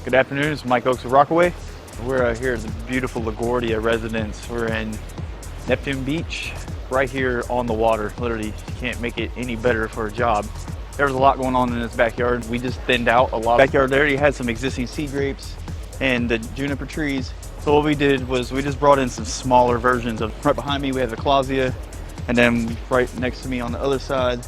Good afternoon, it's Mike Oaks of Rockaway. We're here at the beautiful LaGuardia residence. We're in Neptune Beach, right here on the water. Literally, you can't make it any better for a job. There was a lot going on in this backyard. We just thinned out a lot. Backyard already had some existing sea grapes and the juniper trees. So what we did was we just brought in some smaller versions of, right behind me we have the Clausia, and then right next to me on the other side,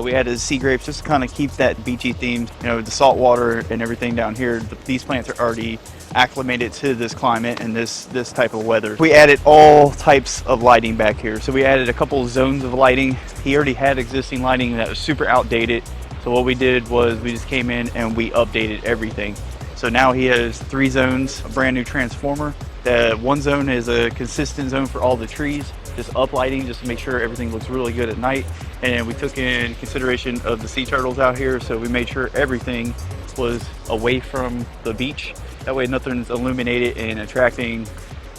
we added sea grapes just to kind of keep that beachy theme. You know, the salt water and everything down here, these plants are already acclimated to this climate and this type of weather. We added all types of lighting back here. So we added a couple of zones of lighting. He already had existing lighting that was super outdated. So what we did was we just came in and we updated everything. So now he has 3 zones, a brand new transformer. The one zone is a consistent zone for all the trees, just up lighting just to make sure everything looks really good at night. And we took in consideration of the sea turtles out here, so we made sure everything was away from the beach. That way nothing's illuminated and attracting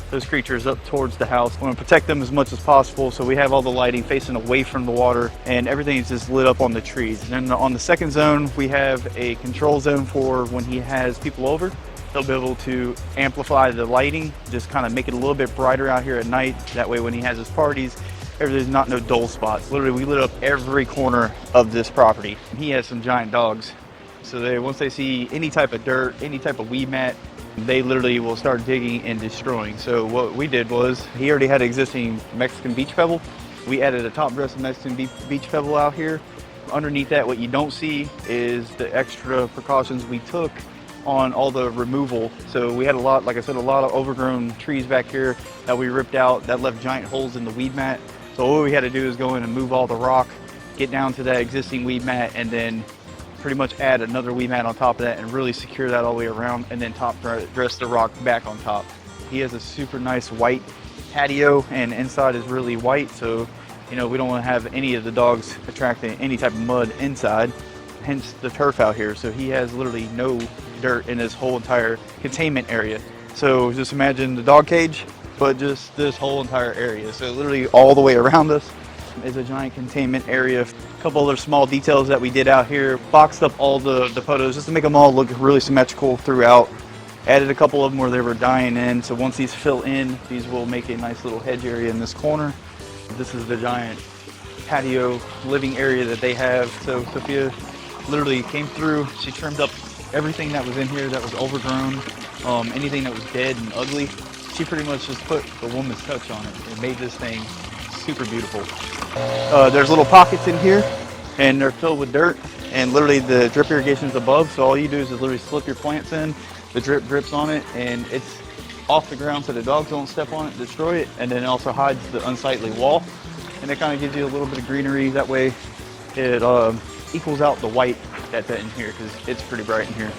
those creatures up towards the house. We want to protect them as much as possible, so we have all the lighting facing away from the water and everything is just lit up on the trees. And then on the second zone, we have a control zone for when he has people over. They'll be able to amplify the lighting, just kind of make it a little bit brighter out here at night. That way when he has his parties, there's not no dull spots. Literally, we lit up every corner of this property. He has some giant dogs. So once they see any type of dirt, any type of weed mat, they literally will start digging and destroying. So what we did was, he already had existing Mexican beach pebble. We added a top dress of Mexican beach pebble out here. Underneath that, what you don't see is the extra precautions we took on all the removal. So we had a lot, like I said, a lot of overgrown trees back here that we ripped out that left giant holes in the weed mat. So what we had to do is go in and move all the rock, get down to that existing weed mat, and then pretty much add another weed mat on top of that and really secure that all the way around, and then top dress the rock back on top. He has a super nice white patio and inside is really white, so you know we don't want to have any of the dogs attracting any type of mud inside, hence the turf out here. So he has literally no dirt in his whole entire containment area. So just imagine the dog cage, but just this whole entire area. So literally all the way around us is a giant containment area. A couple other small details that we did out here, boxed up all the photos just to make them all look really symmetrical throughout. Added a couple of them where they were dying in, so once these fill in, these will make a nice little hedge area in this corner. This is the giant patio living area that they have. So Sophia literally came through, she trimmed up everything that was in here that was overgrown, anything that was dead and ugly. She pretty much just put the woman's touch on it and made this thing super beautiful. There's little pockets in here and they're filled with dirt, and literally the drip irrigation is above, so all you do is literally slip your plants in, the drip drips on it, and it's off the ground so the dogs don't step on it, destroy it, and then it also hides the unsightly wall, and it kind of gives you a little bit of greenery. That way it equals out the white that's in here because it's pretty bright in here.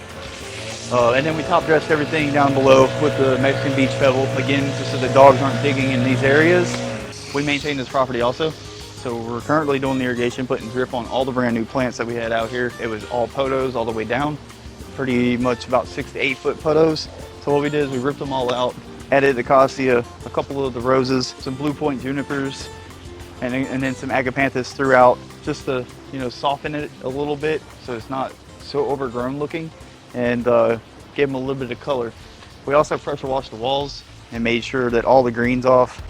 And then we top dressed everything down below with the Mexican beach pebble, again just so the dogs aren't digging in these areas. We maintain this property also, so we're currently doing the irrigation, putting drip on all the brand new plants that we had out here. It was all podos all the way down, pretty much about 6 to 8 foot podos. So what we did is we ripped them all out, added the cassia, a couple of the roses, some blue point junipers, and then some agapanthus throughout, just to soften it a little bit so it's not so overgrown looking, and give them a little bit of color. We also pressure washed the walls and made sure that all the green's off.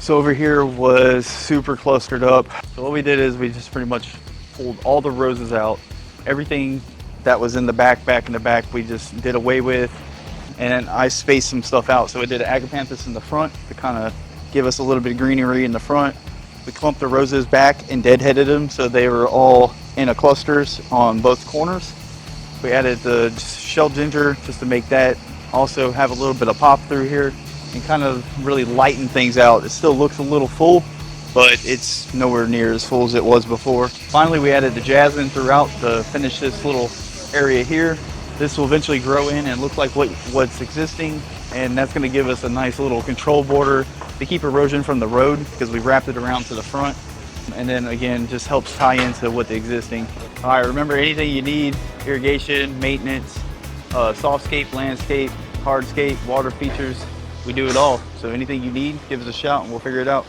So over here was super clustered up. So what we did is we just pretty much pulled all the roses out. Everything that was in the back in the back, we just did away with. And I spaced some stuff out. So we did an agapanthus in the front to kind of give us a little bit of greenery in the front. We clumped the roses back and deadheaded them so they were all in a clusters on both corners. We added the shell ginger just to make that also have a little bit of pop through here and kind of really lighten things out. It still looks a little full, but it's nowhere near as full as it was before. Finally, we added the jasmine throughout to finish this little area here. This will eventually grow in and look like what's existing, and that's going to give us a nice little control border to keep erosion from the road because we wrapped it around to the front. And then again, just helps tie into what the existing. All right, remember anything you need, irrigation, maintenance, softscape, landscape, hardscape, water features, we do it all. So anything you need, give us a shout and we'll figure it out.